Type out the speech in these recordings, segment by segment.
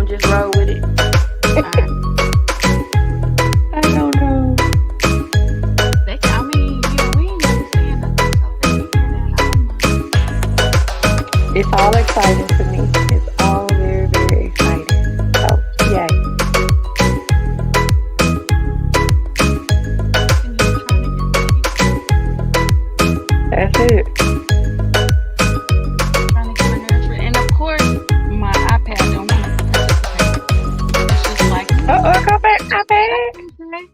just roll with it. Alright. I don't know. I mean, we ain't even saying nothing, so they can hear that. I don't mind. It's all exciting to me. It's all very, very exciting. So, yay. And you're trying to get ready. That's it. Trying to get my nerves ready. And of course, my iPad don't want to participate. It's just like, Come back, iPad. okay.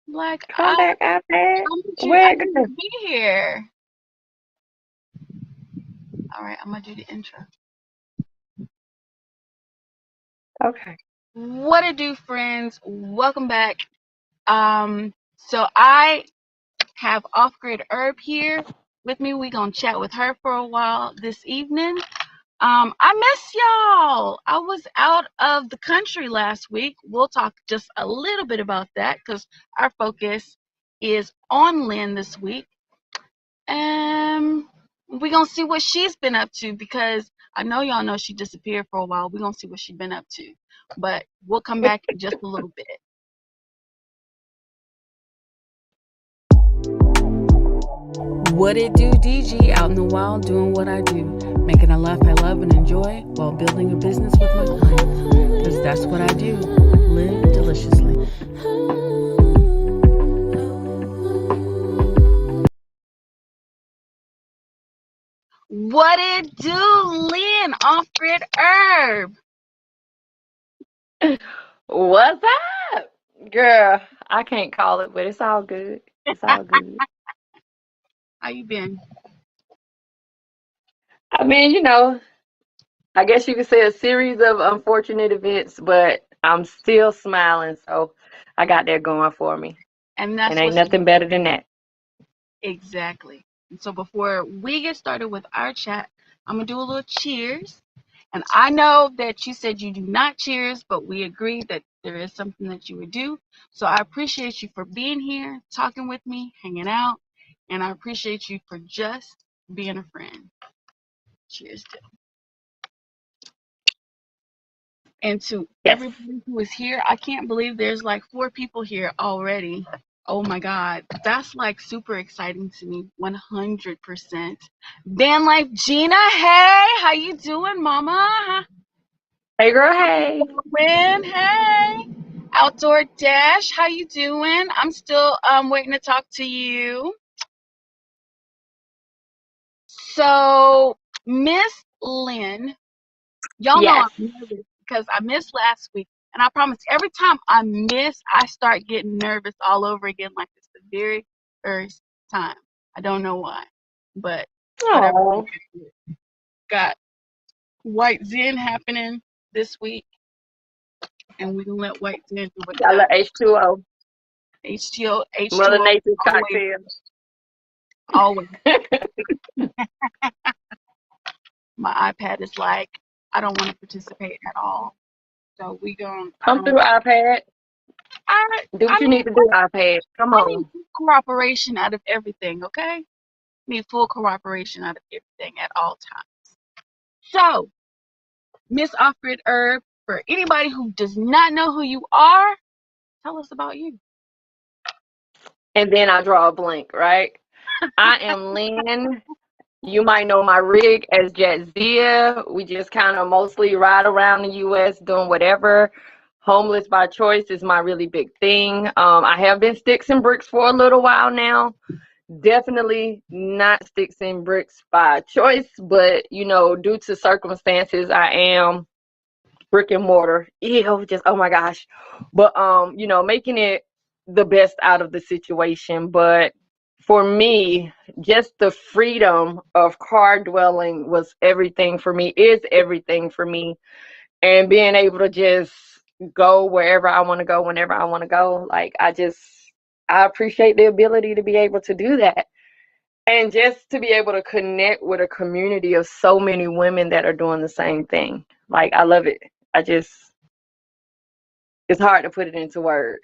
Like, Come back, iPad. I Where it need you go? to be here. All right, I'm gonna do the intro. Okay. What it do, friends? Welcome back. So I have Off Grid Urb here with me. We gonna chat with her for a while this evening. I miss y'all. I was out of the country last week. We'll talk just a little bit about that because our focus is on Lynn this week. We're gonna see what she's been up to because I know y'all know she disappeared for a while. We're gonna see what she's been up to. But we'll come back in just a little bit. What it do, DG, out in the wild doing what I do, making a life I love and enjoy while building a business with my clients. Because that's what I do, live deliciously. What it do, Lynn, Off Grid Urb? What's up? Girl, I can't call it, but it's all good. It's all good. How you been? I mean, I guess you could say a series of unfortunate events, but I'm still smiling, so I got that going for me. And And that's ain't what's nothing better than that. exactly. And so before we get started with our chat, I'm gonna do a little cheers. And I know that you said you do not cheers, but we agreed that there is something that you would do. So I appreciate you for being here, talking with me, hanging out, and I appreciate you for just being a friend. Cheers to. And to Yes. everybody who is here, I can't believe there's like 4 people here already. Oh my God, that's like super exciting to me, 100%. Vanlife Gina, hey, how you doing, mama? Hey, girl, hey. Win, hey. Outdoor Dash, how you doing? I'm still waiting to talk to you. So, Miss Lynn, y'all know Yes. I'm nervous because I missed last week. And I promise every time I miss, I start getting nervous all over again, like it's the very first time. I don't know why, but whatever. Oh, Got White Zen happening this week, and we can let White Zen do what it got a does. little H2O. H2O, Mother H2O, Nature's always, cocktail. always. My iPad is like, I don't want to participate at all. So we going Come through, iPad. Do I what you need need to do, iPad. Come I need on. cooperation out of everything, okay? Need full cooperation out of everything at all times. So, Miss Off Grid Herb, for anybody who does not know who you are, tell us about you. And then I draw a blank, right? I am Lynn. You might know my rig as Jatzia. We just kind of mostly ride around the U.S. doing whatever. Homeless by choice is my really big thing. I have been sticks and bricks for a little while now. Definitely not sticks and bricks by choice, but due to circumstances, I am brick and mortar. Ew, just oh my gosh. But making it the best out of the situation. But for me, just the freedom of car dwelling was everything for me, is everything for me. And being able to just go wherever I want to go, whenever I want to go. Like I appreciate the ability to be able to do that. And just to be able to connect with a community of so many women that are doing the same thing. Like, I love it. It's hard to put it into words,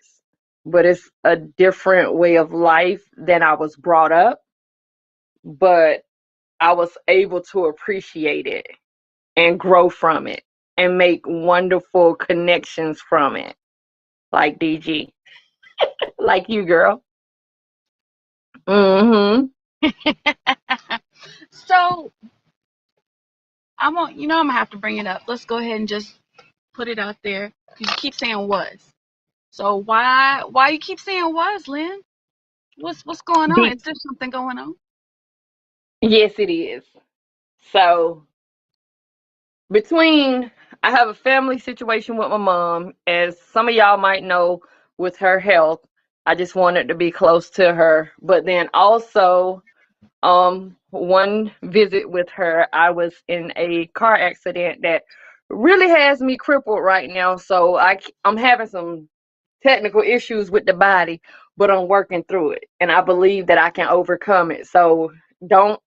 but it's a different way of life than I was brought up. But I was able to appreciate it and grow from it. and make wonderful connections from it, like DG, like you, girl. Mm-hmm. So I'm gonna have to bring it up. Let's go ahead and just put it out there because you keep saying was. So why you keep saying was, Lynn? What's going on? Be- Is there something going on? yes, it is. So between, I have a family situation with my mom, as some of y'all might know, with her health. I just wanted to be close to her, but then also, one visit with her, I was in a car accident that really has me crippled right now. So I'm having some technical issues with the body, but I'm working through it, and I believe that I can overcome it. So don't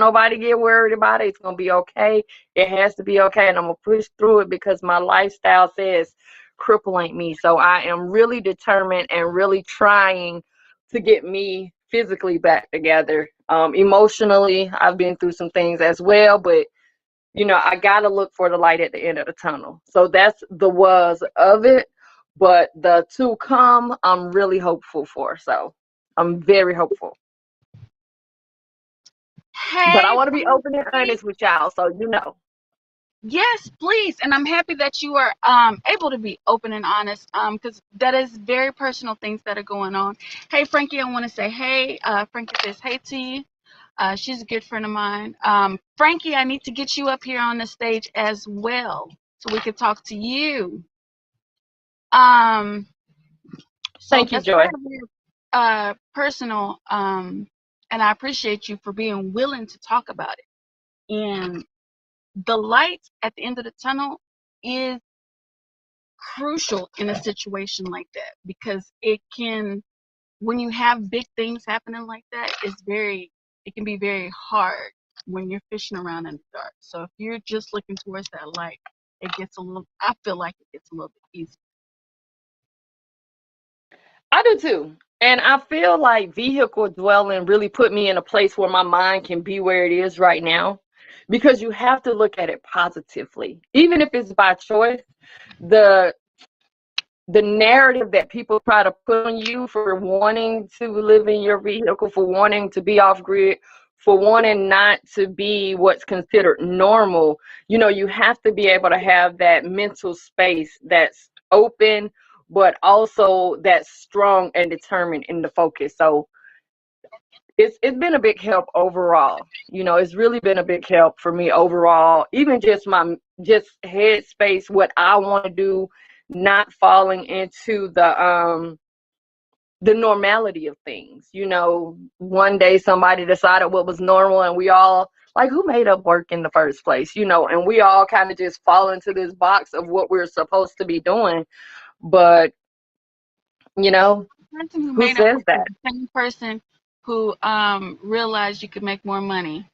nobody get worried about it. It's gonna be okay. It has to be okay, and I'm gonna push through it because my lifestyle says cripple ain't me. So I am really determined and really trying to get me physically back together. Emotionally, I've been through some things as well, but I gotta look for the light at the end of the tunnel. So that's the was of it. But the to come, I'm really hopeful for. So I'm very hopeful. But I Hey, want to be open and Frankie. honest with y'all, so you know. Yes, please. And I'm happy that you are able to be open and honest because that is very personal things that are going on. Hey, Frankie, I want to say hey. Frankie says hey to you. She's a good friend of mine. Frankie, I need to get you up here on the stage as well so we can talk to you. Um, so Thank you, that's Joy. very personal. And I appreciate you for being willing to talk about it. And the light at the end of the tunnel is crucial in a situation like that because it can, when you have big things happening like that, it can be very hard when you're fishing around in the dark. So if you're just looking towards that light, I feel like it gets a little bit easier. I do too. And I feel like vehicle dwelling really put me in a place where my mind can be where it is right now, because you have to look at it positively. Even if it's by choice, the the narrative that people try to put on you for wanting to live in your vehicle, for wanting to be off grid, for wanting not to be what's considered normal, you have to be able to have that mental space that's open, but also that's strong and determined in the focus. So it's been a big help overall. It's really been a big help for me overall. Even just my just headspace, what I want to do, not falling into the normality of things. One day somebody decided what was normal, and we all like, who made up work in the first place? And we all kind of just fall into this box of what we're supposed to be doing. But you know, The person who who made up says work is that? the same person who realized you could make more money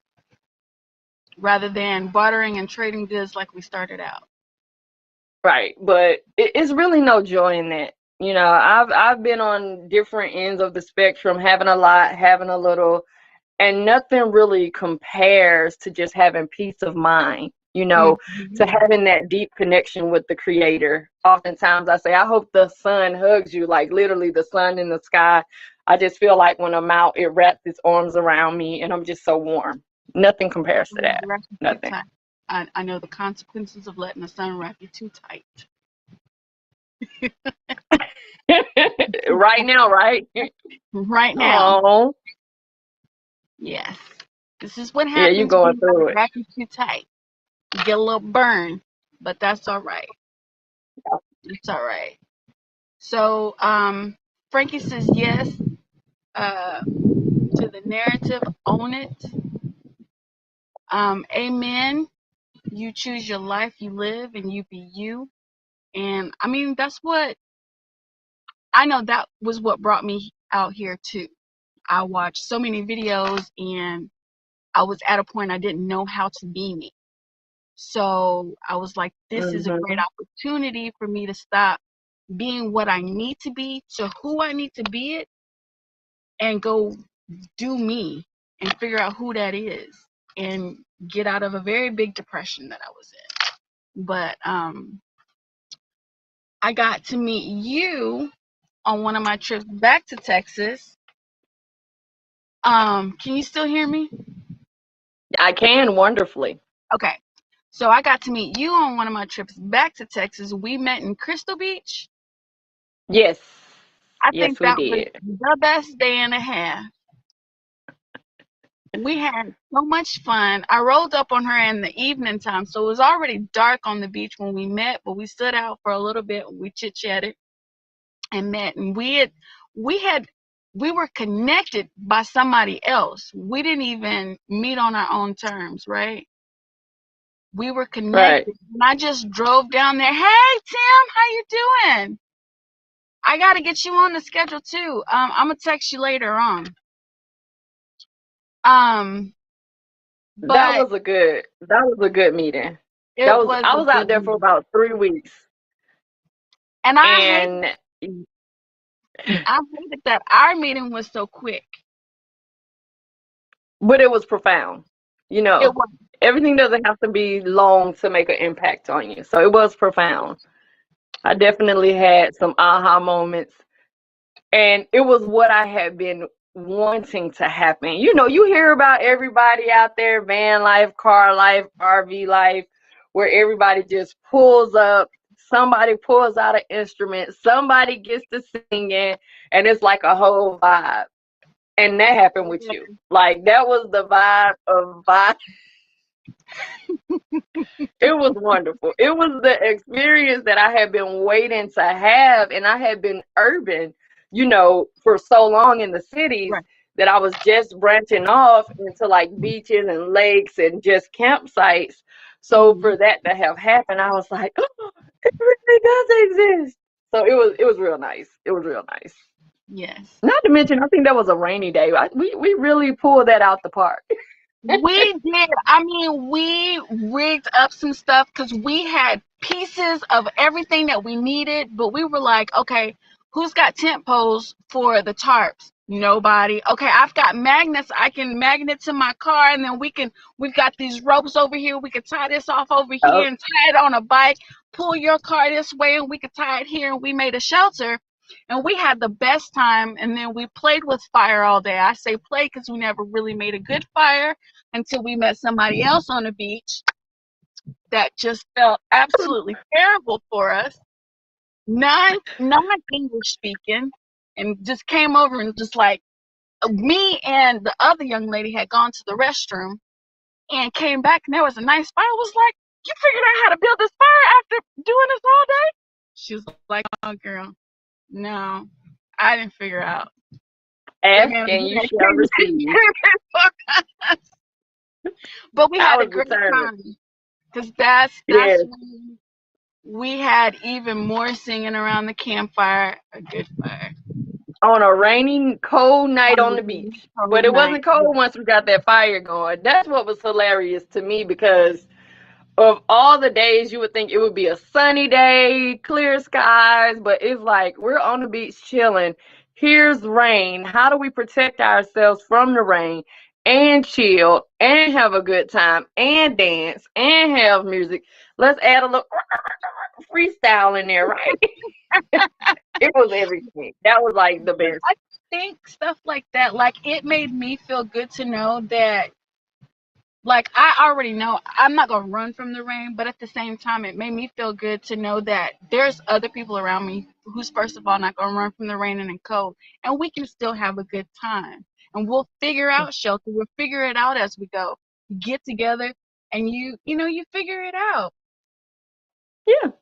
rather than bartering and trading goods like we started out. Right, but it's really no joy in that. I've been on different ends of the spectrum, having a lot, having a little, and nothing really compares to just having peace of mind, Mhm. to having that deep connection with the creator. Oftentimes I say, I hope the sun hugs you, like literally the sun in the sky. I just feel like when I'm out, it wraps its arms around me and I'm just so warm. Nothing compares to Don't that. wrap you too Nothing. tight. I know the consequences of letting the sun wrap you too tight. Right now, right? Right now. Oh, Yes. This is what yeah, you happens when going you let through it it. wrap you too tight. You get a little burn, but that's all right. It's all right. So, Frankie says yes to the narrative. Own it. Amen. You choose your life, you live, and you be you. And I mean, that's what I know. That was what brought me out here too. I watched so many videos, and I was at a point I didn't know how to be me. So I was like, this is a great Hmm. opportunity for me to stop being what I need to be to who I need to be it and go do me and figure out who that is and get out of a very big depression that I was in. But I got to meet you on one of my trips back to Texas. Can you still hear me? I can wonderfully. Okay. So I got to meet you on one of my trips back to Texas. We met in Crystal Beach. Yes. I think Yes, we that was did. the best day and a half. We had so much fun. I rolled up on her in the evening time, so it was already dark on the beach when we met, but we stood out for a little bit. We chit chatted and met, and we had we were connected by somebody else. We didn't even meet on our own terms, right? We were Right. connected, and I just drove down there. Hey, Tim, how you doing? I got to get you on the schedule too. I'm gonna text you later on. Um, but That was a good meeting. it was I a was out good there for meeting, about 3 weeks. and And I hated that our meeting was so quick. but it was profound. You It know, was everything doesn't have to be long to make an impact on you. So it was profound. I definitely had some aha moments, and it was what I had been wanting to happen. You know, you hear about everybody out there, van life, car life, RV life, where everybody just pulls up, somebody pulls out an instrument, somebody gets to singing, and it's like a whole vibe. And that happened with you. Like that was the vibe of vibe. It was wonderful. It was the experience that I had been waiting to have, and I had been urban, you know, for so long in the cities right. that that I was just branching off into like beaches and lakes and just campsites. So Mhm. for that to have happened, I was like, oh, it really does exist. So it was real nice. It was real nice. Yes. Not to mention, I think that was a rainy day. We really pulled that out the park. We did. I mean, we rigged up some stuff because we had pieces of everything that we needed, but we were like, okay, who's got tent poles for the tarps? Nobody. Okay, I've got magnets. I can magnet to my car, and then we've got these ropes over here. We could tie this off over here and tie it on a bike, pull your car this way, and we could tie it here, and we made a shelter. And we had the best time, and then we played with fire all day. I say play because we never really made a good fire until we met somebody else on the beach that just felt absolutely terrible for us, non English speaking, and just came over and just like me and the other young lady had gone to the restroom and came back and there was a nice fire. I was like, you figured out how to build this fire after doing this all day? She was like, oh girl, no, I didn't figure out. That Ask man and you came shall receive. but we I had a was great determined. time because that's Yes. when we had even more singing around the campfire, a good fire. On a rainy, cold night On on a the really beach. cold But it night. wasn't cold once we got that fire going. That's what was hilarious to me because of all the days you would think it would be a sunny day, clear skies, but it's like we're on the beach chilling. Here's rain. How do we protect ourselves from the rain and chill and have a good time and dance and have music? Let's add a little freestyle in there, right? It was everything. That was like the best. I think stuff like that, like it made me feel good to know that, like I already know I'm not gonna run from the rain, but at the same time, it made me feel good to know that there's other people around me who's first of all not gonna run from the rain and the cold, and we can still have a good time, and we'll figure out shelter. We'll figure it out as we go. Get together, and you figure it out. Yeah,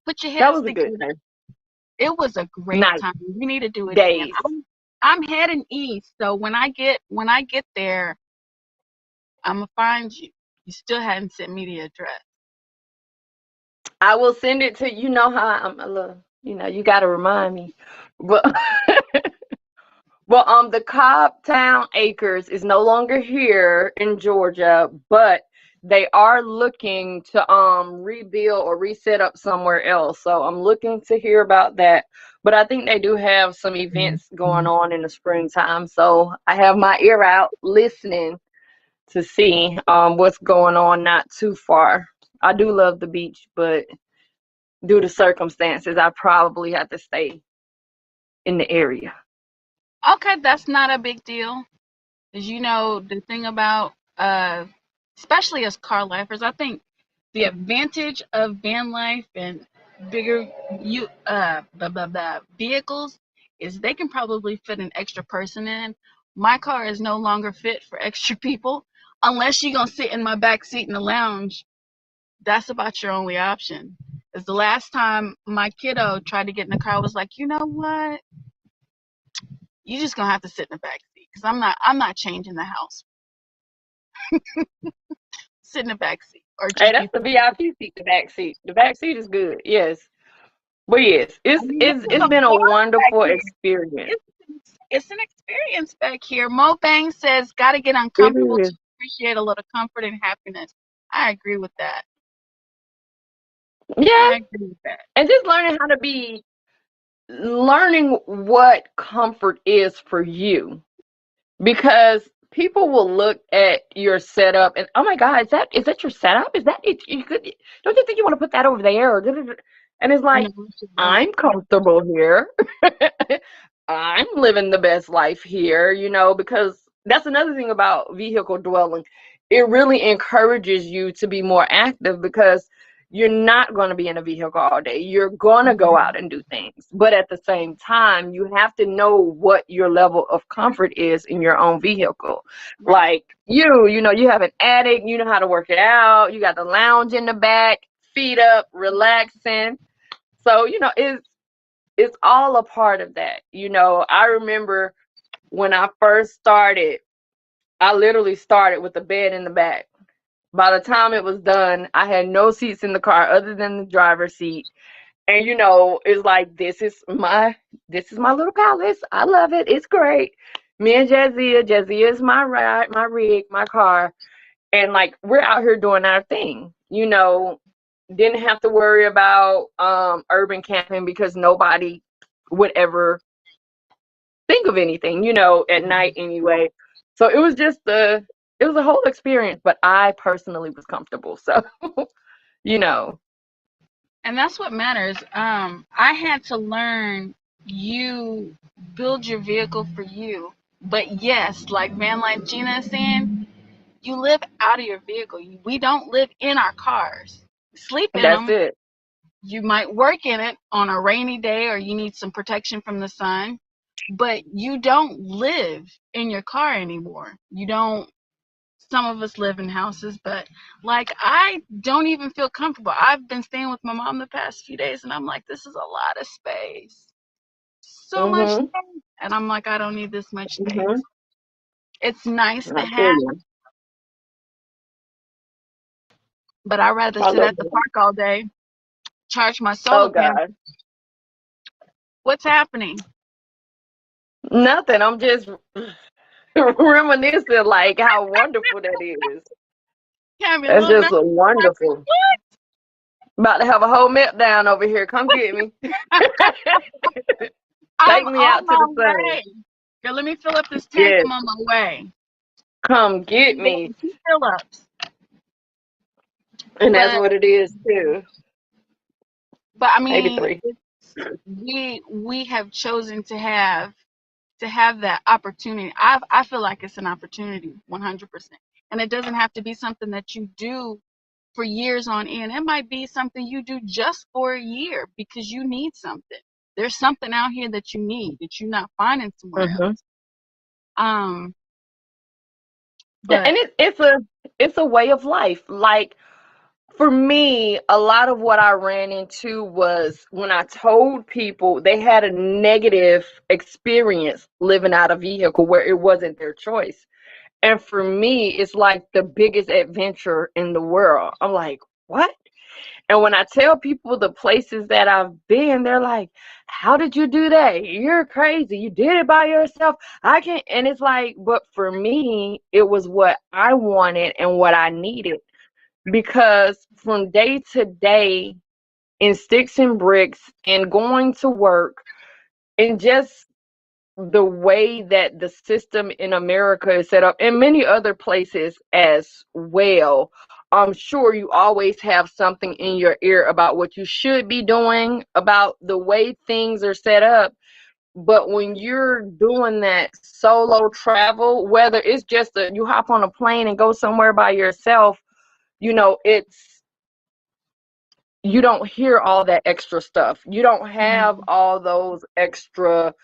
Put your that heads was a good together. time. It was a great Night, time. We need to do it again. days. I'm heading east, so when I get there, I'm gonna find you. You still hadn't sent me the address. I will send it to you. Know how I'm a little, you got to remind me. But well, the Cobb Town Acres is no longer here in Georgia, but they are looking to rebuild or reset up somewhere else. So I'm looking to hear about that. But I think they do have some events going on in the springtime. So I have my ear out listening to see what's going on not too far. I do love the beach, but due to circumstances, I probably have to stay in the area. Okay, that's not a big deal. As you know, the thing about especially as car lifers, I think the advantage of van life and bigger vehicles is they can probably fit an extra person in. My car is no longer fit for extra people unless you're gonna sit in my back seat in the lounge. That's about your only option. Because the last time my kiddo tried to get in the car, I was like, you know what? You just gonna have to sit in the back seat because I'm not changing the house. Sit in the back seat or Hey, just be. that's the VIP seat, the back seat. The back seat is good, yes. But yes, I it's mean, this it's is it's a been a bar back wonderful here. experience. It's an experience back here. Mo Bang says, "Got to get It uncomfortable to is. appreciate a little comfort and happiness." I agree with that. Yeah, I agree with that. and just learning what comfort is for you. Because people will look at your setup and, oh my God, is that your setup? Is that it? You could, don't you think you want to put that over there? Or and it's No, like, she don't. I'm comfortable here. I'm living the best life here, because that's another thing about vehicle dwelling. It really encourages you to be more active because you're not going to be in a vehicle all day. You're going to go out and do things. But at the same time, you have to know what your level of comfort is in your own vehicle. Right. Like you have an attic, you know how to work it out. You got the lounge in the back, feet up, relaxing. So, it's all a part of that. I remember when I first started, I literally started with a bed in the back. By the time it was done, I had no seats in the car other than the driver's seat. And it's like this is my little palace. I love it. It's great. Me and Jazia is my ride, my rig, my car. And like we're out here doing our thing. Didn't have to worry about urban camping because nobody would ever think of anything, at night anyway. So it was a whole experience, but I personally was comfortable. So, you know. And that's what matters. I had to learn you build your vehicle for you. But yes, like man, like Gina is saying, you live out of your vehicle. We don't live in our cars. We sleep in That's them. it. You might work in it on a rainy day or you need some protection from the sun, but you don't live in your car anymore. You don't. Some of us live in houses, but like I don't even feel comfortable. I've been staying with my mom the past few days and I'm like, this is a lot of space. So much Mhm. space. And I'm like, I don't need this much space. Mhm. It's nice to I feel have, you. but I'd rather I sit love at the that. park all day, charge my Oh solar panel. God. What's happening? Nothing. I'm just reminiscing like how wonderful that is. Got me a That's little just nervous. wonderful. About to have a whole meltdown over here. Come get me. I'm Take me on out to the my sun. way. Girl, let me fill up this tank. Yes. I'm on my way. Come Let get me get me. some fill ups. And that's But what it is too. I Maybe mean, three. we have chosen to have that opportunity. I feel like it's an opportunity, 100%. And it doesn't have to be something that you do for years on end. It might be something you do just for a year because you need something. There's something out here that you need that you're not finding somewhere Mhm. else. Um, Yeah, and but it's a way of life. Like for me, a lot of what I ran into was when I told people they had a negative experience living out a vehicle where it wasn't their choice. And for me, it's like the biggest adventure in the world. I'm like, what? And when I tell people the places that I've been, they're like, how did you do that? You're crazy. You did it by yourself. I can't. And it's like, but for me, it was what I wanted and what I needed. Because from day to day in sticks and bricks and going to work and just the way that the system in America is set up and many other places as well I'm sure you always have something in your ear about what you should be doing, about the way things are set up. But when you're doing that solo travel, whether it's just you hop on a plane and go somewhere by yourself, it's you don't hear all that extra stuff. You don't have all those extra,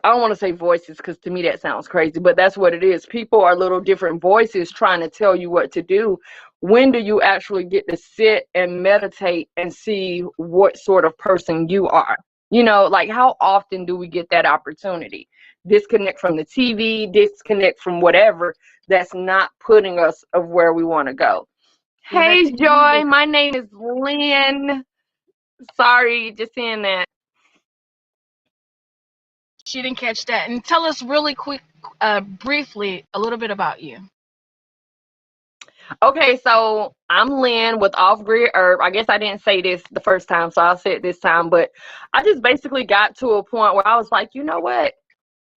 I don't want to say voices because to me that sounds crazy, but that's what it is. People are little different voices trying to tell you what to do. When do you actually get to sit and meditate and see what sort of person you are? Like how often do we get that opportunity? Disconnect from the TV, disconnect from whatever that's not putting us of where we want to go. Yeah, that Hey, TV. Joy, my name is Lynn. Sorry, just saying that. She didn't catch that. And tell us really quick, briefly, a little bit about you. Okay, so I'm Lynn with Off Grid Urb. I guess I didn't say this the first time, so I'll say it this time. But I just basically got to a point where I was like, you know what?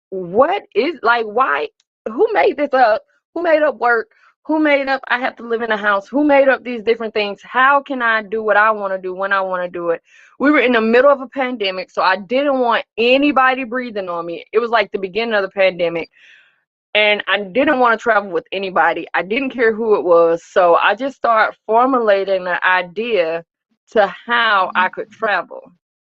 What is like, why? Who made this up? Who made up work? Who made up I have to live in a house? Who made up these different things? How can I do what I want to do when I want to do it? We were in the middle of a pandemic, so I didn't want anybody breathing on me. It was like the beginning of the pandemic. And I didn't want to travel with anybody. I didn't care who it was. So I just started formulating an idea to how I could travel.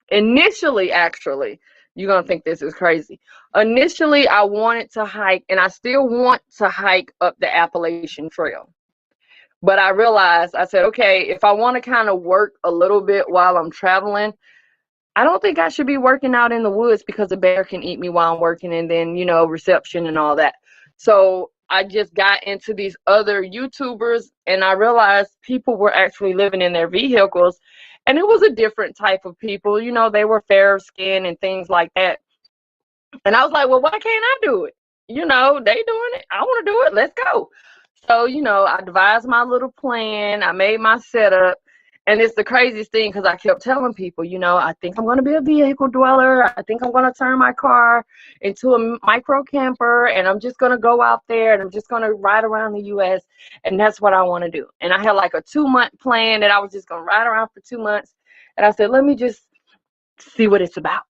Initially, actually, you're going to think this is crazy. Initially, I wanted to hike, and I still want to hike up the Appalachian Trail. But I realized, I said, okay, if I want to kind of work a little bit while I'm traveling, I don't think I should be working out in the woods because a bear can eat me while I'm working, and then, reception and all that. So I just got into these other YouTubers, and I realized people were actually living in their vehicles, and it was a different type of people. They were fair skinned and things like that. And I was like, well, why can't I do it? They doing it. I want to do it. Let's go. So, I devised my little plan. I made my setup. And it's the craziest thing because I kept telling people, I think I'm going to be a vehicle dweller. I think I'm going to turn my car into a micro camper, and I'm just going to go out there and I'm just going to ride around the U.S. And that's what I want to do. And I had like a 2-month plan that I was just going to ride around for 2 months. And I said, let me just see what it's about.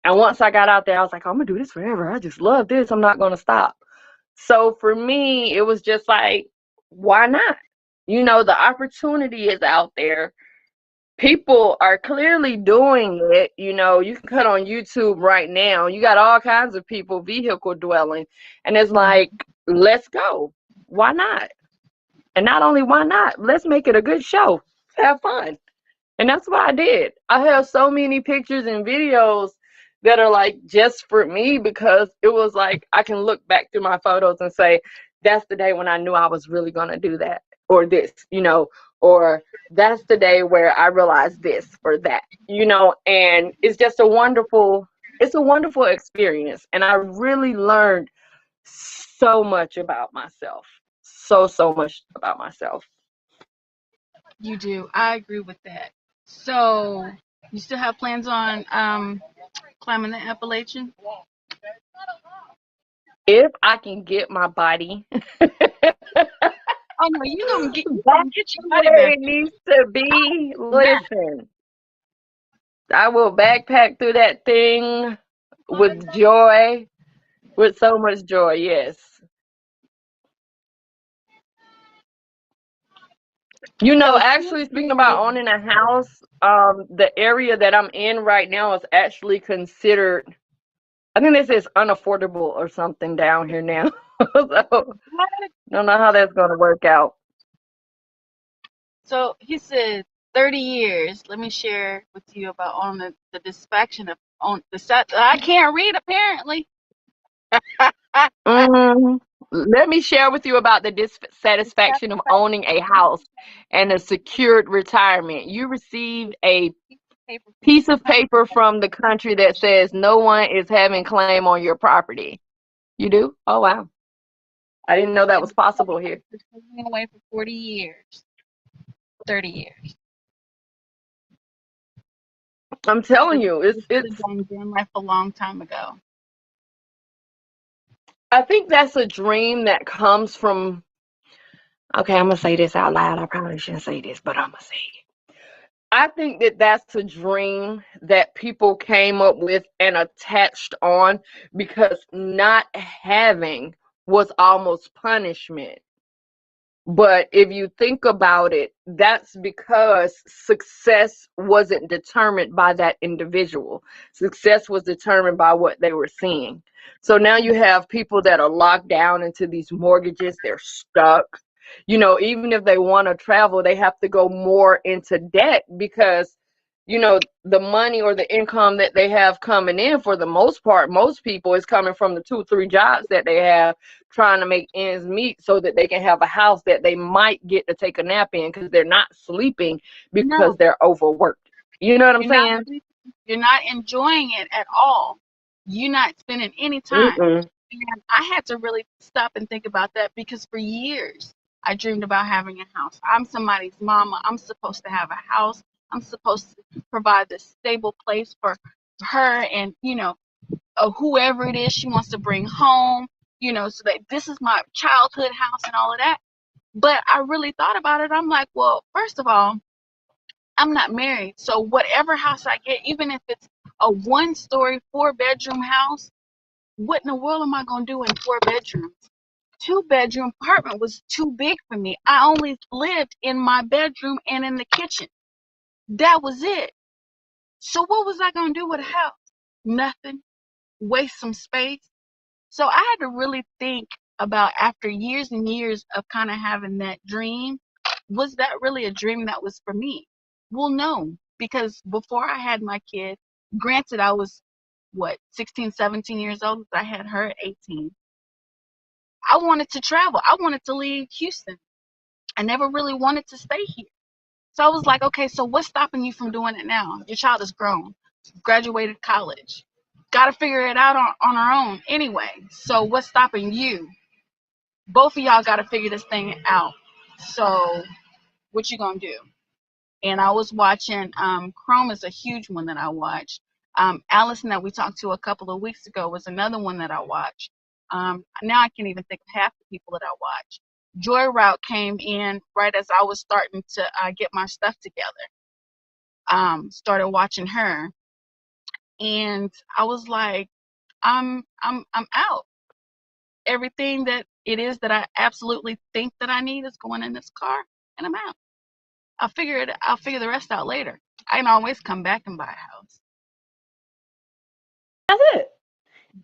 And once I got out there, I was like, I'm going to do this forever. I just love this. I'm not going to stop. So for me, it was just like, why not? The opportunity is out there. People are clearly doing it. You can cut on YouTube right now. You got all kinds of people vehicle dwelling. And it's like, let's go. Why not? And not only why not, let's make it a good show. Have fun. And that's what I did. I have so many pictures and videos that are like just for me because it was like I can look back through my photos and say, that's the day when I knew I was really going to do that or this, or that's the day where I realized this or that, and it's just it's a wonderful experience. And I really learned so much about myself. So much about myself. You do. I agree with that. So, you still have plans on climbing the Appalachian? If I can get my body Oh no, you gonna back get your body where back. it needs to be, Back. listen, I will backpack through that thing with joy, with so much joy, yes. So Actually, speaking about owning a house, the area that I'm in right now is actually considered, I think this is unaffordable or something down here now. So, don't know how that's going to work out. So he said 30 years. Let me share with you about on the dissatisfaction of on the I can't read apparently. Mm, let me share with you about the dissatisfaction of owning a house and a secured retirement. You receive a piece of paper from the country that says no one is having claim on your property. You do? Oh, wow. I didn't know that was possible here. Been away for 40 years, 30 years. I'm telling you, it's Done life a long time ago. I think that's a dream that comes from Okay, I'm gonna say this out loud. I probably shouldn't say this, but I'm gonna say it. I think that that's a dream that people came up with and attached on because not having was almost punishment. But if you think about it, that's because success wasn't determined by that individual. Success was determined by what they were seeing. So now you have people that are locked down into these mortgages, they're stuck. Even if they want to travel, they have to go more into debt because, the money or the income that they have coming in, for the most part, most people, is coming from the 2, 3 jobs that they have, trying to make ends meet so that they can have a house that they might get to take a nap in because they're not sleeping because No, they're overworked. You know what I'm you're not saying? you're not enjoying it at all. You're not spending any time. Mm-mm. And I had to really stop and think about that because for years I dreamed about having a house. I'm somebody's mama. I'm supposed to have a house. I'm supposed to provide this stable place for her and, whoever it is she wants to bring home, so that this is my childhood house and all of that. But I really thought about it. I'm like, well, first of all, I'm not married. So whatever house I get, even if it's a 1-story, 4-bedroom house, what in the world am I going to do in 4 bedrooms? 2-bedroom apartment was too big for me. I only lived in my bedroom and in the kitchen. That was it. So what was I going to do with a house? Nothing. Waste some space. So I had to really think about, after years and years of kind of having that dream, was that really a dream that was for me? Well, no, because before I had my kid, granted, I was, what, 16, 17 years old. I had her at 18. I wanted to travel. I wanted to leave Houston. I never really wanted to stay here. So I was like, okay, so what's stopping you from doing it now? Your child is grown, graduated college, got to figure it out on her own anyway. So what's stopping you? Both of y'all got to figure this thing out. So what you gonna do? And I was watching. Chrome is a huge one that I watched. Allison, that we talked to a couple of weeks ago, was another one that I watched. Now I can't even think of half the people that I watched. Joy Route came in right as I was starting to get my stuff together. Started watching her, and I was like, I'm out. Everything that it is that I absolutely think that I need is going in this car, and I'm out. I'll figure the rest out later. I can always come back and buy a house. That's it.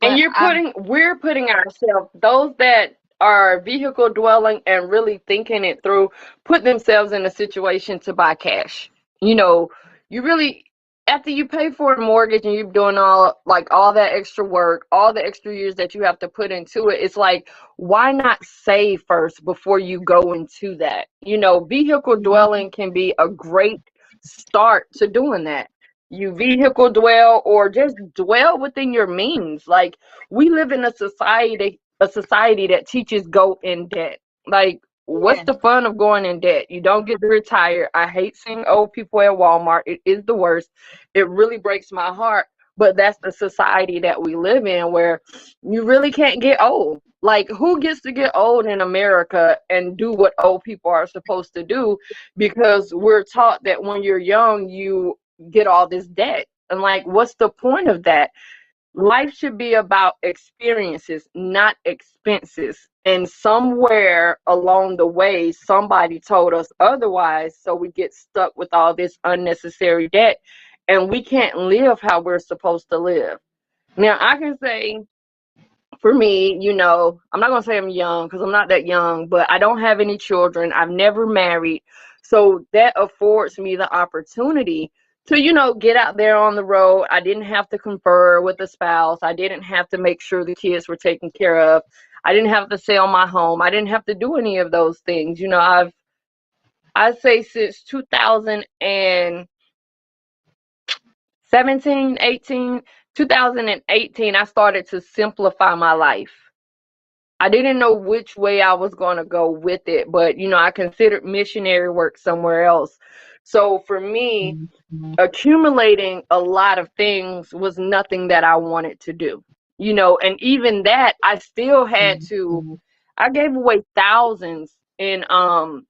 And But we're putting ourselves, those that are vehicle dwelling and really thinking it through, put themselves in a situation to buy cash. You know, you really, after you pay for a mortgage and you're doing all that extra work, all the extra years that you have to put into it, it's like, why not save first before you go into that? Vehicle dwelling can be a great start to doing that. You vehicle dwell or just dwell within your means. Like, we live in a society that teaches go in debt. Like, what's yeah, the fun of going in debt? You don't get to retire. I hate seeing old people at Walmart. It is the worst. It really breaks my heart. But that's the society that we live in, where you really can't get old. Like, who gets to get old in America and do what old people are supposed to do? Because we're taught that when you're young, you get all this debt. And like, what's the point of that? Life should be about experiences, not expenses. And somewhere along the way, somebody told us otherwise. So we get stuck with all this unnecessary debt and we can't live how we're supposed to live. Now, I can say, for me, I'm not going to say I'm young because I'm not that young, but I don't have any children. I've never married. So that affords me the opportunity to, get out there on the road. I didn't have to confer with a spouse. I didn't have to make sure the kids were taken care of. I didn't have to sell my home. I didn't have to do any of those things. I'd say since 2017, 18, 2018, I started to simplify my life. I didn't know which way I was going to go with it, but I considered missionary work somewhere else. So for me, accumulating a lot of things was nothing that I wanted to do. And even that, I still had to, I gave away thousands in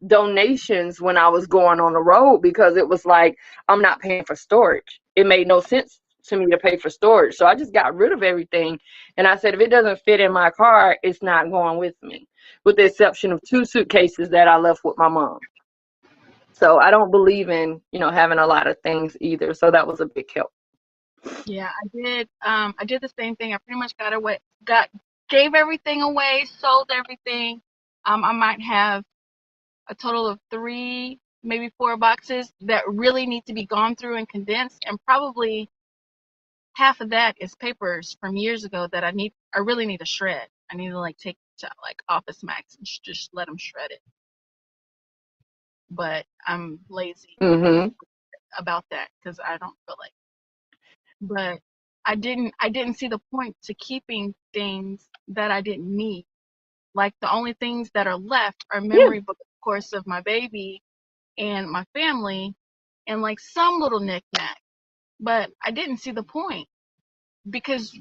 donations when I was going on the road, because it was like, I'm not paying for storage. It made no sense to me to pay for storage. So I just got rid of everything. And I said, if it doesn't fit in my car, it's not going with me, with the exception of 2 suitcases that I left with my mom. So I don't believe in, having a lot of things either. So that was a big help. Yeah, I did. I did the same thing. I pretty much gave everything away, sold everything. I might have a total of 3, maybe 4 boxes that really need to be gone through and condensed, and probably half of that is papers from years ago that I really need to shred. I need to like take to like Office Max and just let them shred it. But I'm lazy Mm-hmm. about that because I don't feel like. But I didn't see the point to keeping things that I didn't need. Like the only things that are left are Yeah. memory books, of course, of my baby and my family, and like some little knickknack. But I didn't see the point because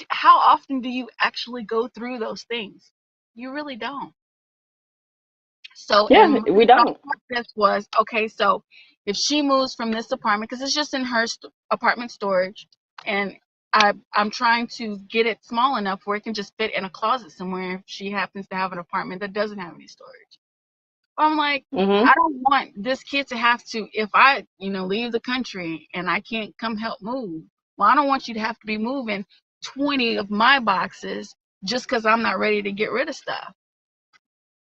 how often do you actually go through those things? You really don't. So, Yeah, and my we thought don't. process was, okay, so if she moves from this apartment, because it's just in her apartment storage, and I'm trying to get it small enough where it can just fit in a closet somewhere if she happens to have an apartment that doesn't have any storage. I'm like, Mm-hmm. I don't want this kid to have to, if I, leave the country and I can't come help move. Well, I don't want you to have to be moving 20 of my boxes just because I'm not ready to get rid of stuff.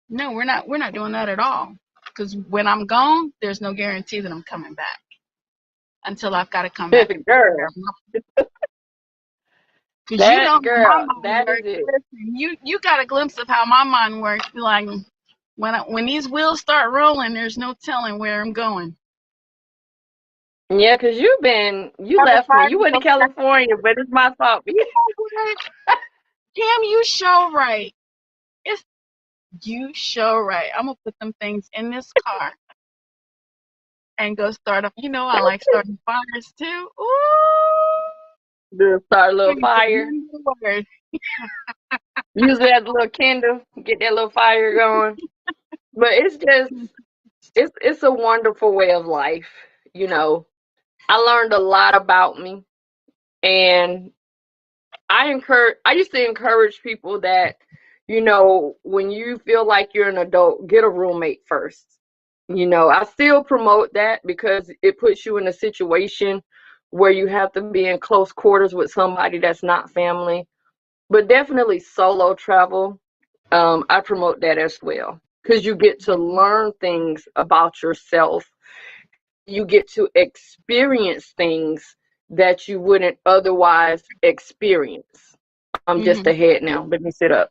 No, we're not doing that at all. Because when I'm gone, there's no guarantee that I'm coming back until I've got to come back and take care Girl, of my. Because you know that how my girl, mind that is works. it. Listen, you got a glimpse of how my mind works. Like when these wheels start rolling, there's no telling where I'm going. Yeah, because you Have a left me. You party went to so California, but it's my fault. Damn, you show right. It's you show right. I'm gonna put them things in this car and go start up. I like starting fires too. Ooh. To start a little Praise the fire. name of the Lord. Use it as a little kindle, get that little fire going. But it's a wonderful way of life. You know, I learned a lot about me, and I used to encourage people that, when you feel like you're an adult, get a roommate first. I still promote that because it puts you in a situation where you have to be in close quarters with somebody that's not family. But definitely solo travel, I promote that as well, because you get to learn things about yourself. You get to experience things that you wouldn't otherwise experience. I'm just Mm-hmm. ahead now. Let me sit up.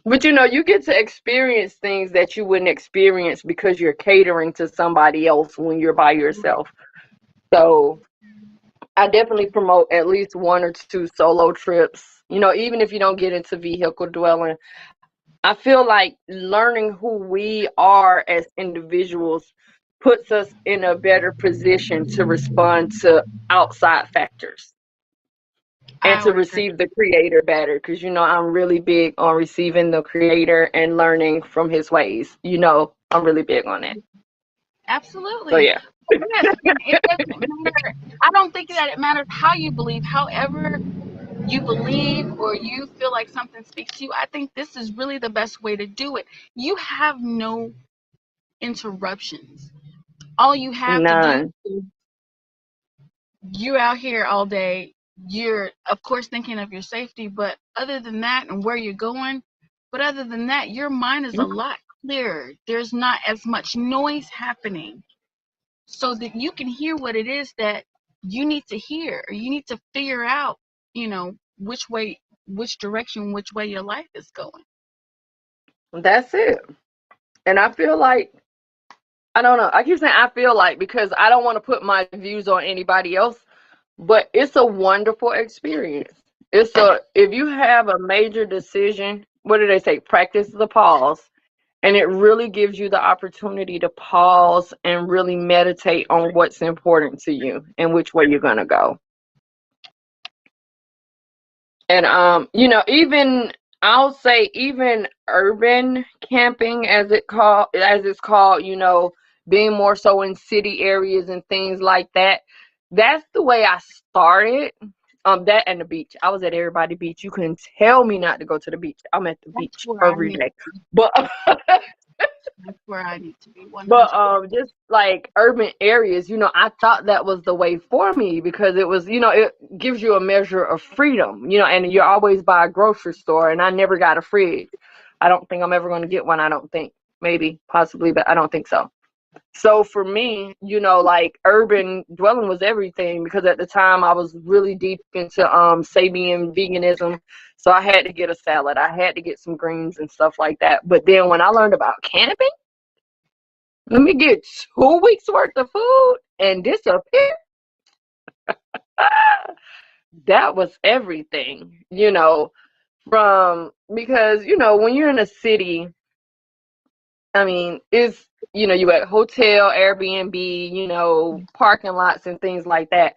But you get to experience things that you wouldn't experience because you're catering to somebody else when you're by yourself. So I definitely promote at least 1 or 2 solo trips. Even if you don't get into vehicle dwelling, I feel like learning who we are as individuals puts us in a better position to respond to outside factors and I to would agree. receive the creator better, because I'm really big on receiving the creator and learning from his ways. I'm really big on that. So Absolutely. yeah. Yes, and it doesn't matter. I don't think that it matters how you believe. However you believe or you feel like something speaks to you, I think this is really the best way to do it. You have no interruptions. All you have to do None. is you're out here all day. You're, of course, thinking of your safety, but other than that and where you're going, but other than that, your mind is a lot clearer. There's not as much noise happening so that you can hear what it is that you need to hear or you need to figure out, which way, which direction, which way your life is going. That's it. And I feel like, I don't know. I keep saying I feel like, because I don't want to put my views on anybody else, but it's a wonderful experience. If you have a major decision, what do they say? Practice the pause. And it really gives you the opportunity to pause and really meditate on what's important to you and which way you're going to go. And even I'll say even urban camping, as it's called, being more so in city areas and things like that. That's the way I started. That and the beach. I was at Everybody Beach. You couldn't tell me not to go to the beach. I'm at the That's beach where I every need. day. But That's where I need to be. One But hundred. just like urban areas, I thought that was the way for me because it was, it gives you a measure of freedom, and you're always by a grocery store, and I never got a fridge. I don't think I'm ever going to get one. I don't think. Maybe, possibly, but I don't think so. So for me, like urban dwelling was everything because at the time I was really deep into Sabian veganism. So I had to get a salad. I had to get some greens and stuff like that. But then when I learned about camping, let me get 2 weeks worth of food and disappear. That was everything, from because, when you're in a city, I mean, you at hotel, Airbnb, parking lots and things like that.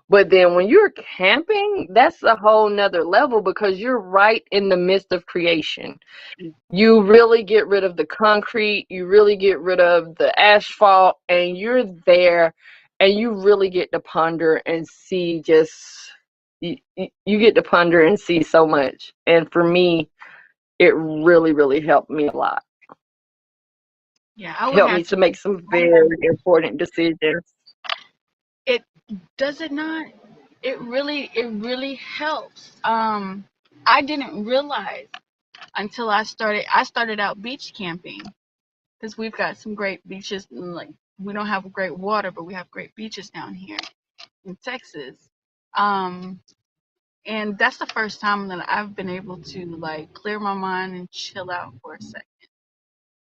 But then when you're camping, that's a whole nother level because you're right in the midst of creation. You really get rid of the concrete, you really get rid of the asphalt, and you're there and you really get to ponder and see you get to ponder and see so much. And for me, it really, really helped me a lot. Yeah, I would Helped have me to. to make some I very have, important decisions. it does it not? It really helps. I didn't realize until I started out beach camping because we've got some great beaches. And, like, we don't have great water, but we have great beaches down here in Texas. Um, and that's the first time that I've been able to like clear my mind and chill out for a second.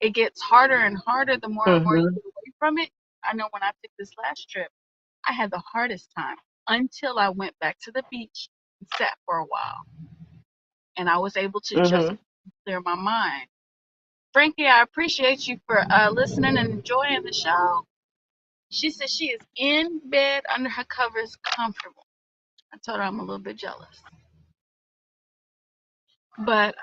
It gets harder and harder the more and more you Mhm. get away from it. I know when I took this last trip, I had the hardest time until I went back to the beach and sat for a while, and I was able to just Mhm. clear my mind. Frankie, I appreciate you for listening and enjoying the show. She says she is in bed under her covers, comfortable. I told her I'm a little bit jealous, but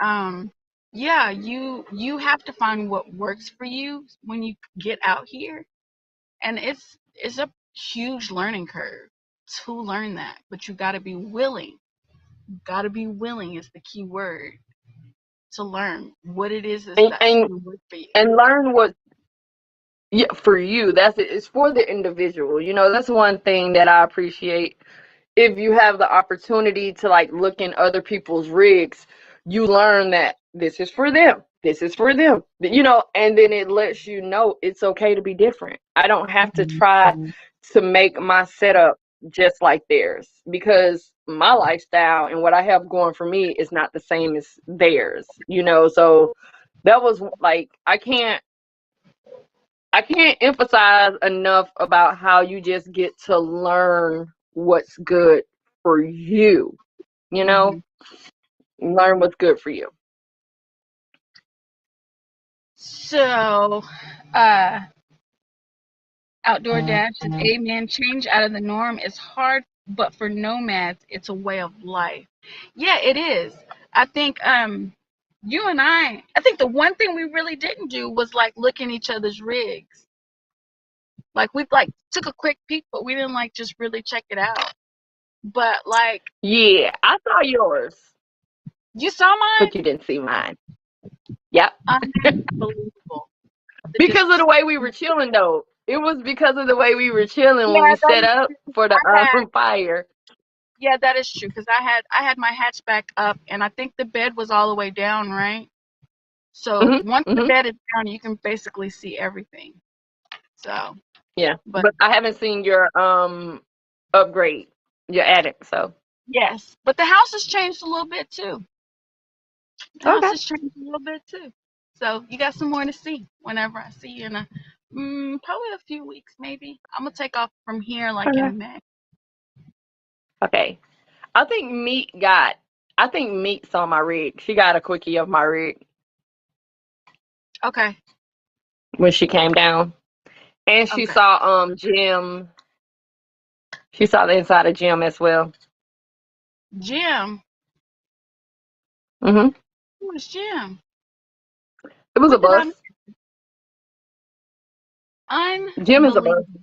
yeah, you have to find what works for you when you get out here, and it's a huge learning curve to learn that, but you got to be willing. You got to be willing is the key word to learn what it is And, that's and going to work for you. and learn what, yeah, for you. That's it. It's for the individual. That's one thing that I appreciate. If you have the opportunity to like look in other people's rigs, you learn that this is for them. This is for them. And then it lets you know it's okay to be different. I don't have to try to make my setup just like theirs because my lifestyle and what I have going for me is not the same as theirs. So that was like I can't emphasize enough about how you just get to learn what's good for you, you Hmm. know? Learn what's good for you. So, uh, Outdoor Dash is amen. Change out of the norm is hard, but for nomads, it's a way of life. Yeah, it is. I think you and I think the one thing we really didn't do was like look in each other's rigs. Like we like took a quick peek, but we didn't like just really check it out. But like Yeah, I saw yours, you saw mine, but you didn't see mine. Yep. unbelievable. The Because of the just way we were chilling, though. It was because of the way we were chilling when yeah, we that set is up true. for the I had fire. Yeah, that is true because I had my hatchback up and I think the bed was all the way down, right? So Hmm. once the Hmm. bed is down, you can basically see everything. So, Yeah, but but I haven't seen your upgrade, your attic. So yes, but the house has changed a little bit too. The house okay. has changed a little bit too. So you got some more to see whenever I see you in probably a few weeks maybe. I'm gonna take off from here like Okay. in May. Okay. I think Meat saw my rig. She got a quickie of my rig Okay, when she came down. And she okay. saw Jim. She saw the inside of Jim as well. Jim, Mhm. Who was Jim? It was a What did I bus. miss? Jim is a bus. Unbelievable.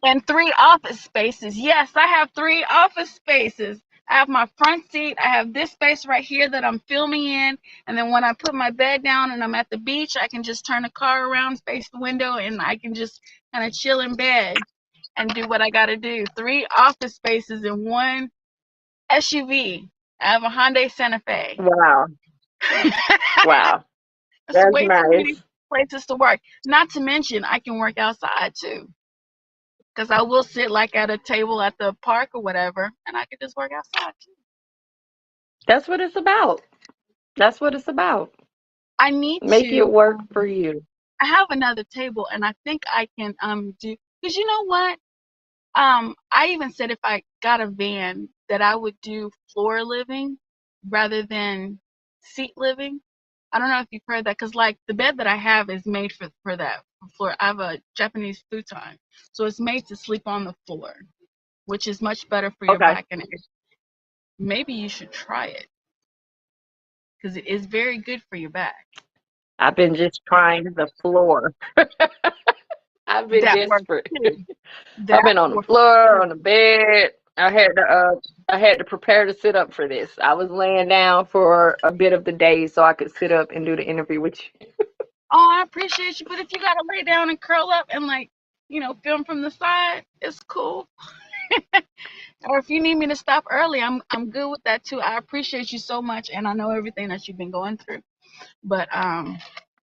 And 3 office spaces. Yes, I have 3 office spaces. I have my front seat. I have this space right here that I'm filming in. And then when I put my bed down and I'm at the beach, I can just turn the car around, face the window, and I can just kind of chill in bed and do what I got to do. 3 office spaces in one SUV. I have a Hyundai Santa Fe. Wow. Wow. It's That's way too many nice. places to work. Not to mention, I can work outside too. Because I will sit like at a table at the park or whatever, and I can just work outside too. That's what it's about. That's what it's about. I need Make it to. work for you. I have another table, and I think I can do. Because you know what? I even said if I got a van that I would do floor living rather than seat living. I don't know if you've heard that, because like the bed that I have is made for that for floor. I have a Japanese futon, so it's made to sleep on the floor, which is much better for your Okay. back. And maybe you should try it because it is very good for your back. I've been just trying the floor. I've been That works desperate. too. I've That been on the works floor, too. on the bed. I had to prepare to sit up for this. I was laying down for a bit of the day so I could sit up and do the interview with you. Oh, I appreciate you, but if you gotta lay down and curl up and like, film from the side, it's cool. Or if you need me to stop early, I'm good with that too. I appreciate you so much, and I know everything that you've been going through. But I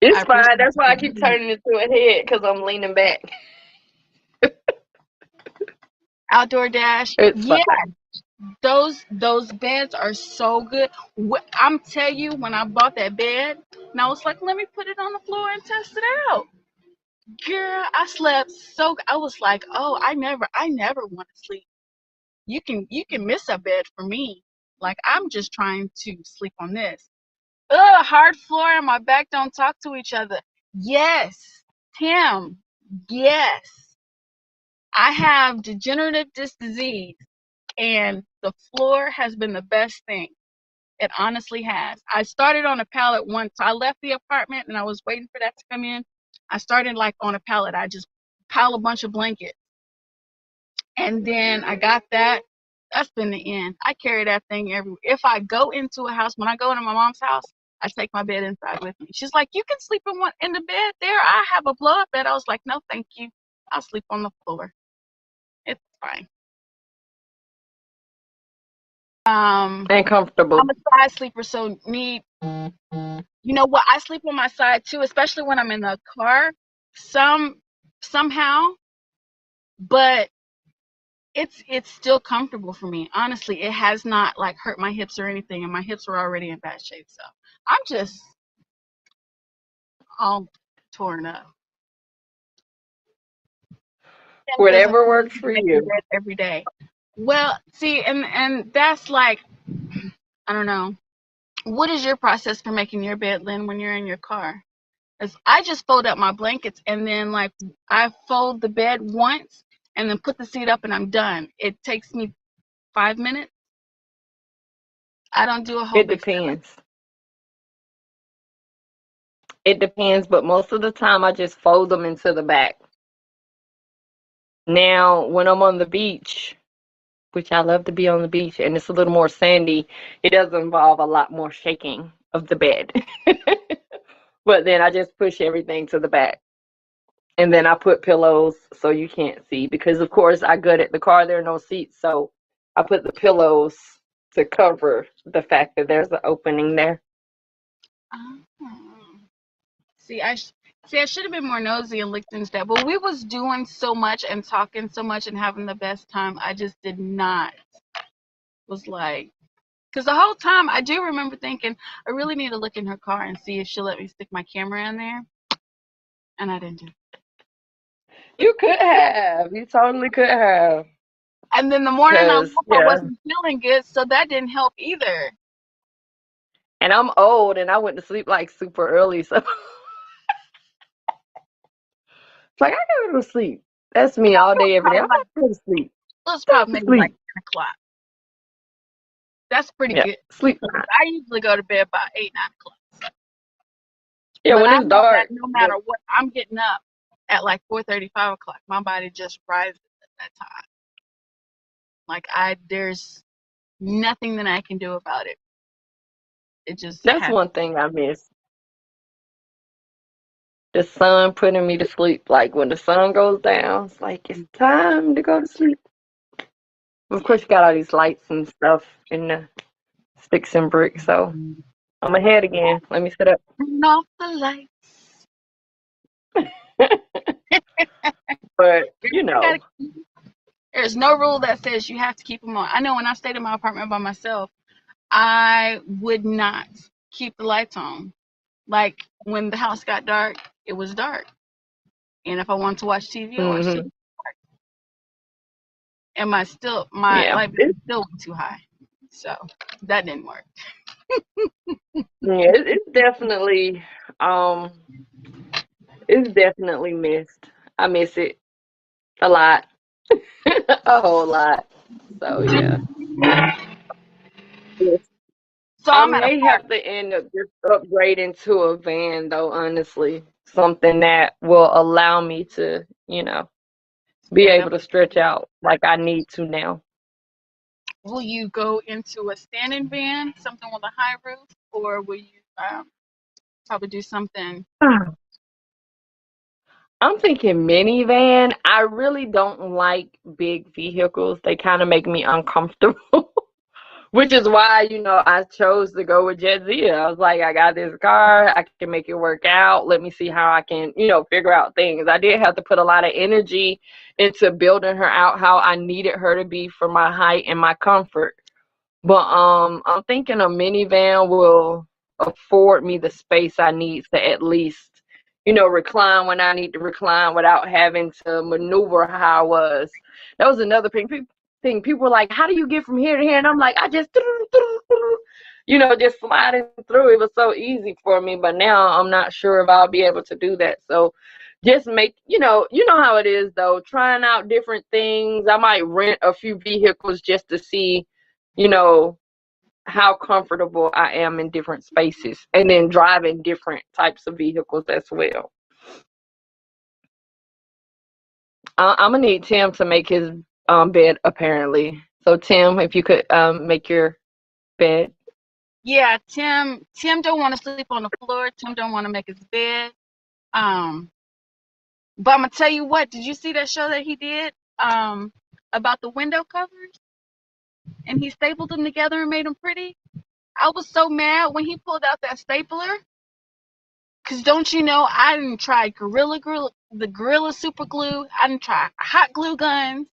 It's appreciate fine. That's why I keep you. turning it to a head because I'm leaning back. Outdoor Dash. It's Yeah, fine. those beds are so good. I'm tell you, when I bought that bed, and I was like, let me put it on the floor and test it out. Girl, I slept so. I was like, oh, I never want to sleep. You can miss a bed for me. Like I'm just trying to sleep on this. Ugh, hard floor and my back don't talk to each other. Yes, Tim. Yes, I have degenerative disc disease, and the floor has been the best thing. It honestly has. I started on a pallet once. I left the apartment and I was waiting for that to come in. I started like on a pallet. I just pile a bunch of blankets. And then I got that. That's been the end. I carry that thing everywhere. If I go into a house, when I go into my mom's house, I take my bed inside with me. She's like, "You can sleep in the bed there. I have a blow up bed." I was like, "No, thank you. I'll sleep on the floor. It's fine." And comfortable. I'm a side sleeper, so you know what? I sleep on my side too, especially when I'm in the car. Somehow, but it's still comfortable for me. Honestly, it has not like hurt my hips or anything, and my hips are already in bad shape. So I'm just all torn up. Tim doesn't Whatever feel like works he's for making you. bed every day. Well, see, and that's like I don't know. What is your process for making your bed, Lynn, when you're in your car? 'Cause I just fold up my blankets and then like I fold the bed once and then put the seat up and I'm done. It takes me 5 minutes. I don't do a whole It big set like depends. It depends, but most of the time I just fold them into the back. Now, when I'm on the beach, which I love to be on the beach, and it's a little more sandy, it does involve a lot more shaking of the bed. But then I just push everything to the back. And then I put pillows so you can't see because, of course, I gutted the car. There are no seats. So I put the pillows to cover the fact that there's an opening there. oh. See, I should have been more nosy and looked into that. But we was doing so much and talking so much and having the best time. I just did not. Was like, because the whole time I do remember thinking I really need to look in her car and see if she'll let me stick my camera in there, and I didn't do it. You could have. You totally could have. And then the morning I Because, woke, I yeah. wasn't feeling good, so that didn't help either. And I'm old and I went to sleep like super early. So it's like, I gotta go to sleep. That's me all day, every day. I Probably like gotta go to sleep. it was Go probably to maybe like sleep. 10 o'clock. That's pretty Yeah, good. sleep time. I usually go to bed by 8, 9 o'clock. Yeah, But when I it's know that dark. no matter what, I'm getting up at like 4:30, 5 o'clock. My body just rises at that time. Like there's nothing that I can do about it. It just That's happens. one thing I miss. The sun putting me to sleep. Like when the sun goes down, it's like it's time to go to sleep. Of Yeah. course, you got all these lights and stuff in the sticks and bricks. So I'm ahead again. Let me sit up. Turn off the lights. But I gotta. There's no rule that says you have to keep them on. I know when I stayed in my apartment by myself, I would not keep the lights on. Like when the house got dark, it was dark. And if I wanted to watch TV, I watched TV. hmm And my yeah, light bill still went too high. So that didn't work. it's definitely um, it's definitely missed. I miss it a lot, a whole lot. So yeah. Yes. So I I'm at a may park. have to end up just upgrading to a van though, honestly. Something that will allow me to, be Yeah, able to stretch out like I need to now. will you go into a standing van, something with a high roof, or will you probably do something? I'm thinking minivan. I really don't like big vehicles. They kind of make me uncomfortable. Which is why, I chose to go with Jedzia. I was like, I got this car, I can make it work out. Let me see how I can, figure out things. I did have to put a lot of energy into building her out how I needed her to be for my height and my comfort. But I'm thinking a minivan will afford me the space I need to at least, recline when I need to recline without having to maneuver how I was. That was another thing. People were like, "How do you get from here to here?" And I'm like, "I just, just sliding through. It was so easy for me." But now I'm not sure if I'll be able to do that. So just make, you know how it is though, trying out different things. I might rent a few vehicles just to see you know, how comfortable I am in different spaces and then driving different types of vehicles as well. I'm gonna need Tim to make his bed apparently. So Tim, if you could make your bed. Yeah, Tim don't want to sleep on the floor. Tim don't want to make his bed. Um, but I'm gonna tell you what. Did you see that show that he did about the window covers? And he stapled them together and made them pretty. I was so mad when he pulled out that stapler. Cause don't you know I didn't try the Gorilla Super Glue. I didn't try hot glue guns,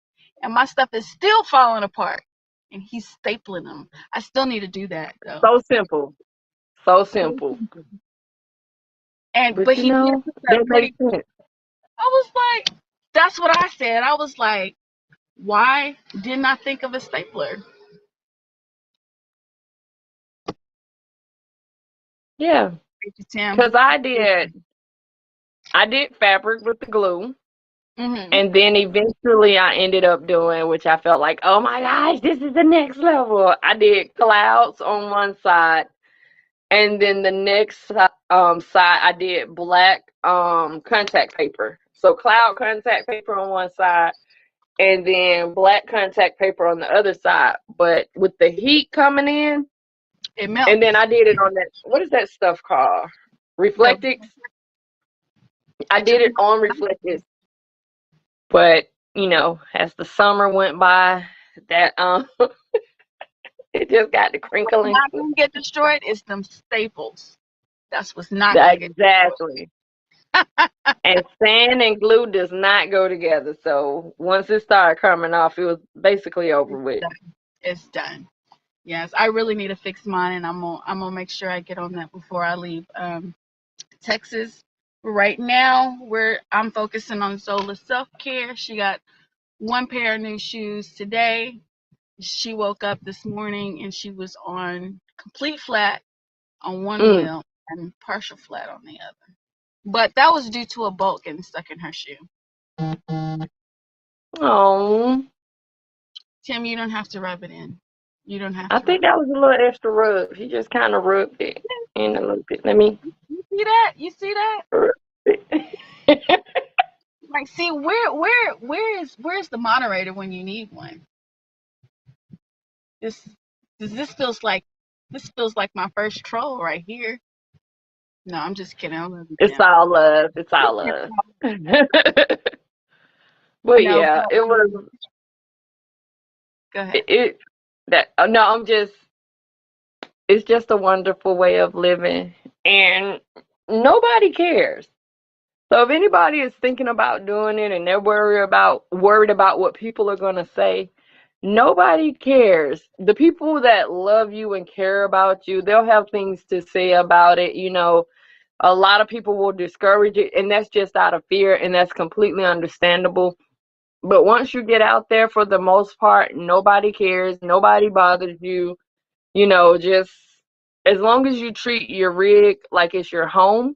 and my stuff is still falling apart. And he's stapling them. I still need to do that though. So simple. So simple. And But but he did put that that pretty. makes sense. I was like, that's what I said. I was like, why didn't I think of a stapler? Yeah. Thank you, Tim. Cause I did fabric with the glue. Mhm. And then eventually I ended up doing, which I felt like, oh my gosh, this is the next level. I did clouds on one side. And then the next side, I did black contact paper. So cloud contact paper on one side, and then black contact paper on the other side. But with the heat coming in, It and then melts. I did it on that. What is that stuff called? The Reflectix. I it took did me it on Reflectix, but as the summer went by, that it just got to what's crinkling. not gonna get destroyed is them staples. That's what's not gonna get destroyed. Exactly. And sand and glue does not go together. So once it started coming off, it was basically over It's with. done. It's done. Yes, I really need to fix mine, and I'm gonna make sure I get on that before I leave Texas. Right now, I'm focusing on Zola's self care. She got one pair of new shoes today. She woke up this morning and she was on complete flat on one Mm. wheel and partial flat on the other. But that was due to a bolt getting stuck in her shoe. Oh, Tim, you don't have to rub it in. You don't have I to rub. think that was a little extra rub. He just kind of rubbed it in a little bit. Let me You see that? You see that? rub it. Like, see, where's the moderator when you need one? This this feels like my first troll right here. No, I'm just kidding. I love you, It's Tim. all love. It's all love. But No, yeah, but it was go ahead. it that no, I'm just it's just a wonderful way of living and nobody cares. So if anybody is thinking about doing it and they're worried about what people are going to say, nobody cares. The people that love you and care about you, they'll have things to say about it. A lot of people will discourage it, and that's just out of fear, and that's completely understandable. But once you get out there, for the most part, nobody cares, nobody bothers you. Just as long as you treat your rig like it's your home,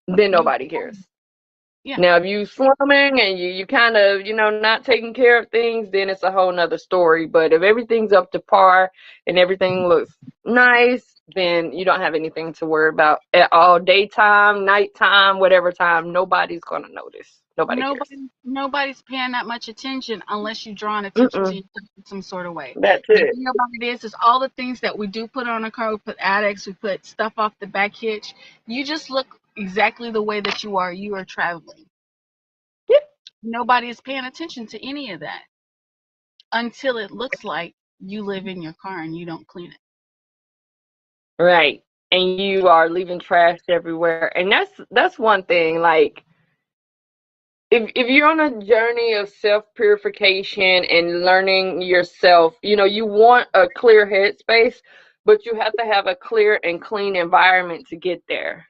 then You, nobody cares. yeah, Now, if you slumming and you kind of, not taking care of things, then it's a whole nother story. But if everything's up to par and everything looks nice, then you don't have anything to worry about at all. Daytime, nighttime, whatever time, nobody's going to notice. Nobody cares. nobody's paying that much attention unless you're drawing attention to Mm-mm. yourself in some sort of way. That's The it. thing about it is all the things that we do put on a car. We put addicts, we put stuff off the back hitch. You just look exactly the way that you are. You are traveling. Yeah. Nobody is paying attention to any of that until it looks like you live in your car and you don't clean it. Right. And you are leaving trash everywhere. And that's one thing. Like, if you're on a journey of self purification and learning yourself, you want a clear headspace, but you have to have a clear and clean environment to get there.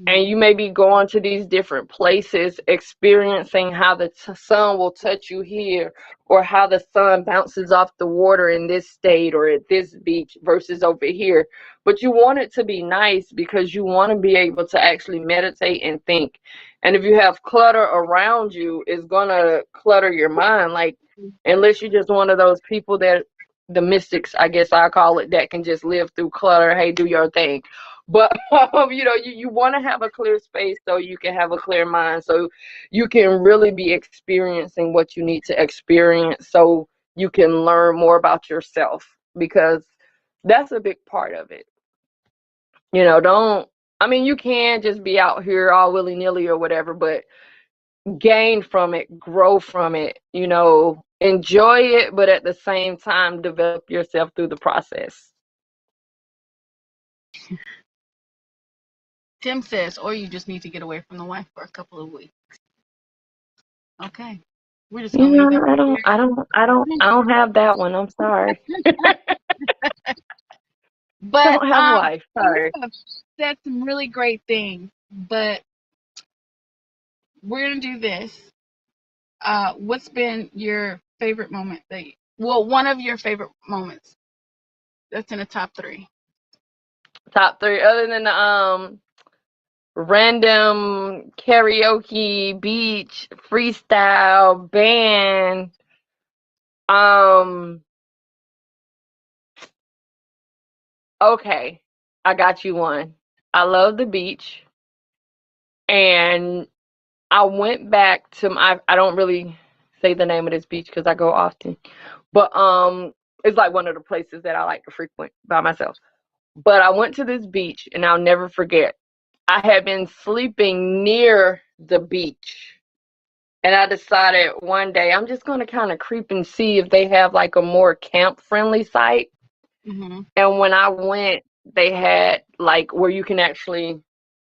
And you may be going to these different places, experiencing how the sun will touch you here, or how the sun bounces off the water in this state or at this beach versus over here. But you want it to be nice because you want to be able to actually meditate and think. And if you have clutter around you, it's going to clutter your mind. Like, unless you're just one of those people that, the mystics, I guess I call it, that can just live through clutter. Hey, do your thing. But you want to have a clear space so you can have a clear mind, so you can really be experiencing what you need to experience, so you can learn more about yourself, because that's a big part of it. Don't, I mean, you can just be out here all willy-nilly or whatever, but gain from it, grow from it, enjoy it, but at the same time develop yourself through the process. Tim says, or you just need to get away from the wife for a couple of weeks. Okay. We're just gonna leave that I right don't, there. I don't, I don't, I don't have that one. I'm sorry. But Don't have a wife. you Sorry. have said some really great things. But we're gonna do this. What's been your favorite moment one of your favorite moments that's in the top three? Top three, other than the random karaoke, beach, freestyle, band. Um. Okay, I got you one. I love the beach, and I went back to my. I don't really say the name of this beach because I go often, but it's like one of the places that I like to frequent by myself. But I went to this beach, and I'll never forget. I had been sleeping near the beach, and I decided one day I'm just going to kind of creep and see if they have like a more camp friendly site. Mm-hmm. And when I went, they had like where you can actually,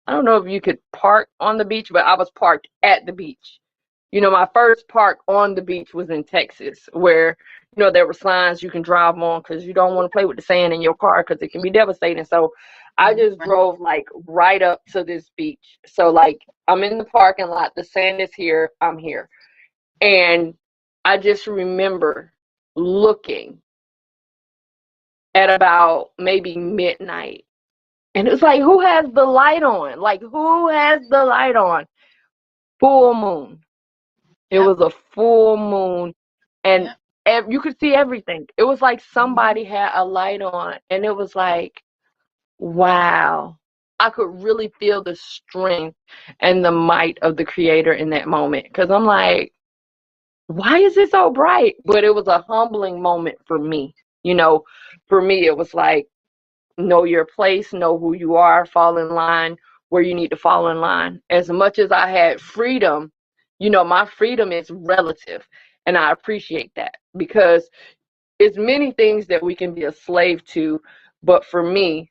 I don't know if you could park on the beach, but I was parked at the beach. My first park on the beach was in Texas, where, there were signs you can drive on because you don't want to play with the sand in your car because it can be devastating. So I just Right. drove like right up to this beach. So, like, I'm in the parking lot, the sand is here, I'm here. And I just remember looking at about maybe midnight. And it was like, who has the light on? Like, who has the light on? Full moon. It Yep. was a full moon. And Yep. You could see everything. It was like somebody had a light on, and it was like, wow. I could really feel the strength and the might of the creator in that moment. Because I'm like, why is it so bright? But it was a humbling moment for me. You know, for me, it was like, know your place, know who you are, fall in line where you need to fall in line. As much as I had freedom, my freedom is relative. And I appreciate that because it's many things that we can be a slave to. But for me,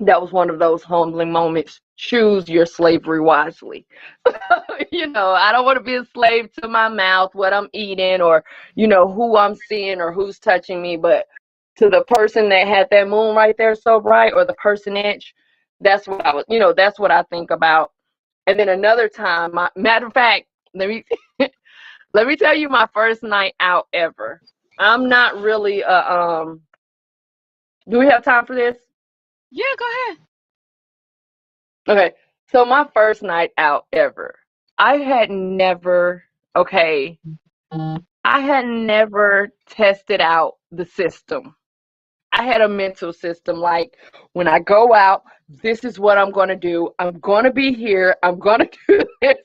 that was one of those humbling moments. Choose your slavery wisely. I don't want to be a slave to my mouth, what I'm eating, or, who I'm seeing or who's touching me. But to the person that had that moon right there so bright, or the personage, that's what I think about. And then another time, matter of fact, let me let me tell you my first night out ever. I'm not really do we have time for this? Yeah, go ahead. Okay. So my first night out ever. I had never okay, I had never tested out the system. I had a mental system like, when I go out, this is what I'm going to do. I'm going to be here. I'm going to do this.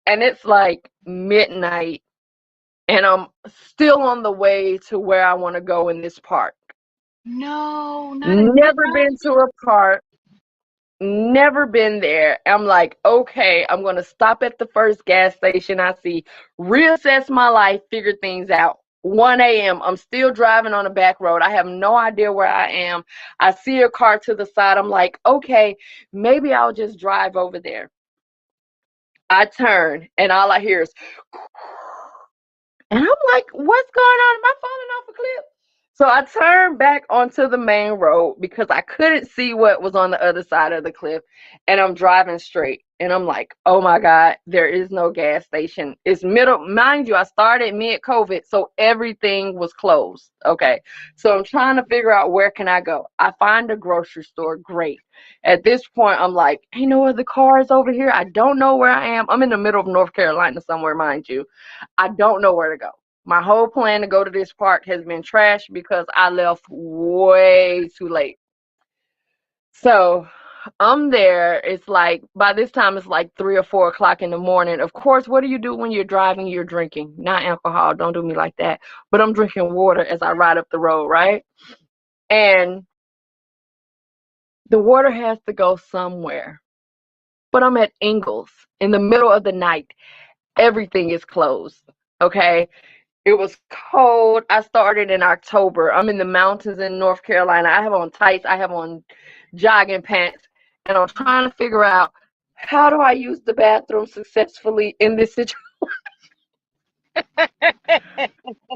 And it's like midnight, and I'm still on the way to where I want to go in this park. No, not at Never been midnight. to a park. Never been there. I'm like, okay, I'm going to stop at the first gas station I see, reassess my life, figure things out. 1 a.m. I'm still driving on a back road. I have no idea where I am. I see a car to the side. I'm like, okay, maybe I'll just drive over there. I turn, and all I hear is, and I'm like, what's going on? Am I falling off a cliff? So I turned back onto the main road because I couldn't see what was on the other side of the cliff. And I'm driving straight. And I'm like, oh my God, there is no gas station. It's middle. Mind you, I started mid-COVID, so everything was closed. Okay. So I'm trying to figure out, where can I go? I find a grocery store. Great. At this point, I'm like, ain't no other cars over here. I don't know where I am. I'm in the middle of North Carolina somewhere, mind you. I don't know where to go. My whole plan to go to this park has been trashed because I left way too late. So I'm there. It's like, by this time, it's like 3 or 4 o'clock in the morning. Of course, what do you do when you're driving? You're drinking, not alcohol. Don't do me like that. But I'm drinking water as I ride up the road, right? And the water has to go somewhere. But I'm at Ingles in the middle of the night. Everything is closed. Okay. It was cold. I started in October. I'm in the mountains in North Carolina. I have on tights. I have on jogging pants. And I'm trying to figure out, how do I use the bathroom successfully in this situation?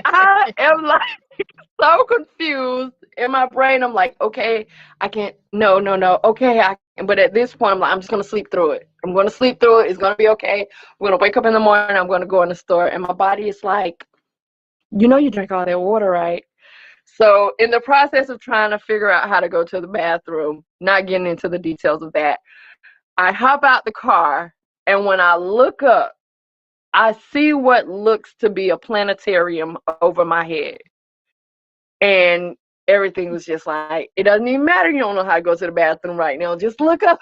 I am like so confused in my brain. I'm like, okay, I can't. No, no, no. Okay, but at this point, I'm like, I'm just gonna sleep through it. I'm gonna sleep through it. It's gonna be okay. I'm gonna wake up in the morning. I'm gonna go in the store, and my body is like, you drink all that water, right? So in the process of trying to figure out how to go to the bathroom, not getting into the details of that, I hop out the car, and when I look up, I see what looks to be a planetarium over my head. And everything was just like, it doesn't even matter. You don't know how to go to the bathroom right now. Just look up.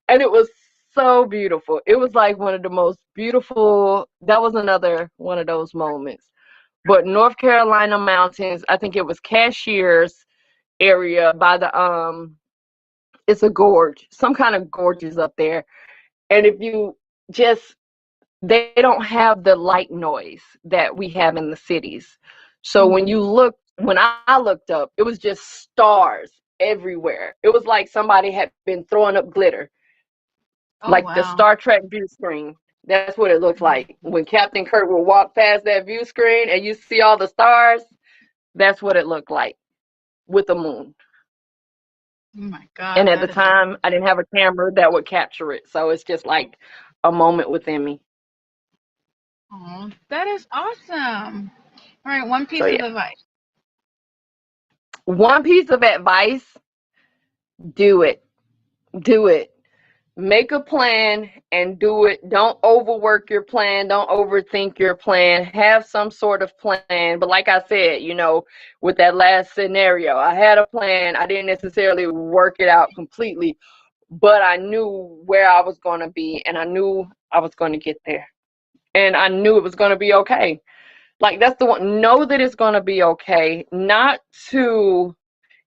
And it was so beautiful. It was like one of the most beautiful. That was another one of those moments. But North Carolina mountains, I think it was Cashiers area by the it's a gorge. Some kind of gorges up there. And if you just they don't have the light noise that we have in the cities. So when I looked up, it was just stars everywhere. It was like somebody had been throwing up glitter, Oh like the wow. Star Trek view screen. That's what it looked like. When Captain Kirk would walk past that view screen and you see all the stars, that's what it looked like with the moon. Oh my And God, at the that is. time, I didn't have a camera that would capture it. So it's just like a moment within me. Oh, that is awesome. All right, one So piece of yeah. advice. One piece of advice, do it. Do it. make a plan and do it. Don't overwork your plan. Don't overthink your plan. Have some sort of plan. But like I said, with that last scenario, I had a plan. I didn't necessarily work it out completely, but I knew where I was going to be, and I knew I was going to get there. And I knew it was going to be okay. Like, that's the one. Know that it's going to be okay. Not to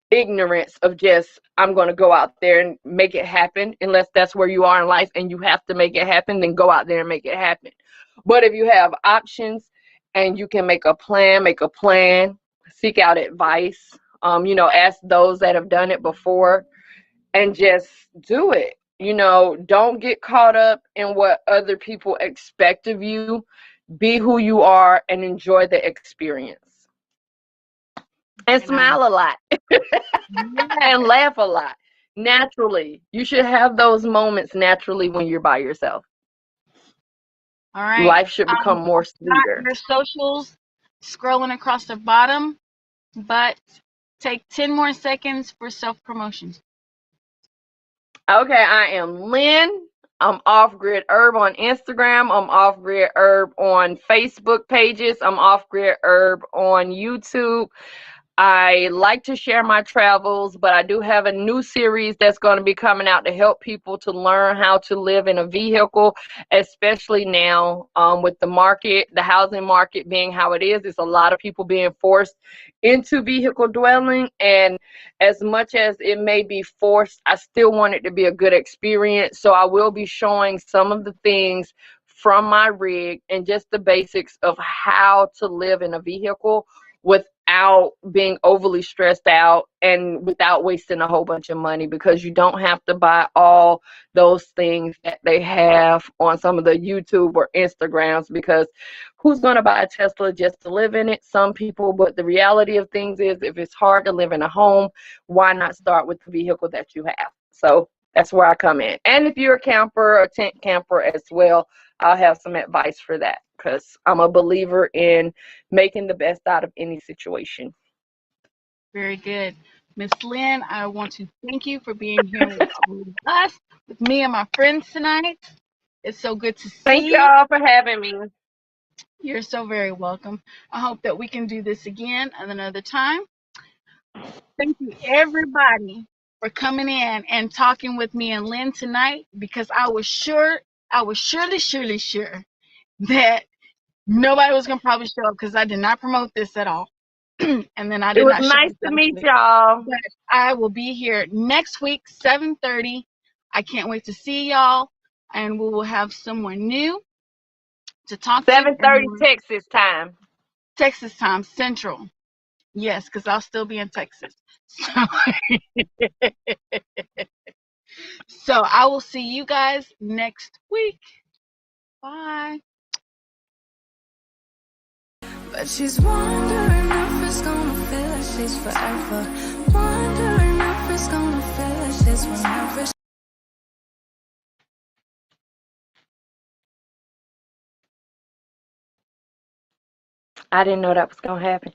ignorance of just, I'm going to go out there and make it happen, unless that's where you are in life and you have to make it happen, then go out there and make it happen. But if you have options and you can make a plan, seek out advice, ask those that have done it before, and just do it. Don't get caught up in what other people expect of you. Be who you are and enjoy the experience. And smile a lot. And laugh a lot. Naturally. You should have those moments naturally when you're by yourself. All right. Life should become more sweeter. Your socials scrolling across the bottom, but take 10 more seconds for self-promotions. Okay, I am Lynn. I'm Off Grid Urb on Instagram. I'm Off Grid Urb on Facebook pages. I'm Off Grid Urb on YouTube. I like to share my travels, but I do have a new series that's going to be coming out to help people to learn how to live in a vehicle, especially now with the housing market being how it is. It's a lot of people being forced into vehicle dwelling, and as much as it may be forced, I still want it to be a good experience. So I will be showing some of the things from my rig and just the basics of how to live in a vehicle without being overly stressed out and without wasting a whole bunch of money, because you don't have to buy all those things that they have on some of the YouTube or Instagrams, because who's going to buy a Tesla just to live in it? Some people. But the reality of things is, if it's hard to live in a home, why not start with the vehicle that you have? So that's where I come in. And if you're a camper or tent camper as well, I'll have some advice for that, because I'm a believer in making the best out of any situation. Very good. Miss Lynn, I want to thank you for being here with us, with me and my friends tonight. It's so good to see you. Thank y'all for having me. You're so very welcome. I hope that we can do this again at another time. Thank you, everybody, for coming in and talking with me and Lynn tonight, because I was surely sure that nobody was going to probably show up, because I did not promote this at all. And then I did not show up. It was nice to meet y'all. But I will be here next week, 7:30. I can't wait to see y'all, and we will have someone new to talk to. 7:30 Texas time. Texas time, Central. Yes, because I'll still be in Texas. So I will see you guys next week. Bye. But she's wondering if it's gonna feel like she's forever. Wondering if it's gonna feel like she's whenever. I didn't know that was gonna happen.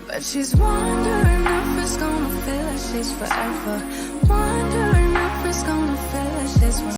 But she's wondering if it's gonna feel like she's forever. Wondering if it's gonna feel like she's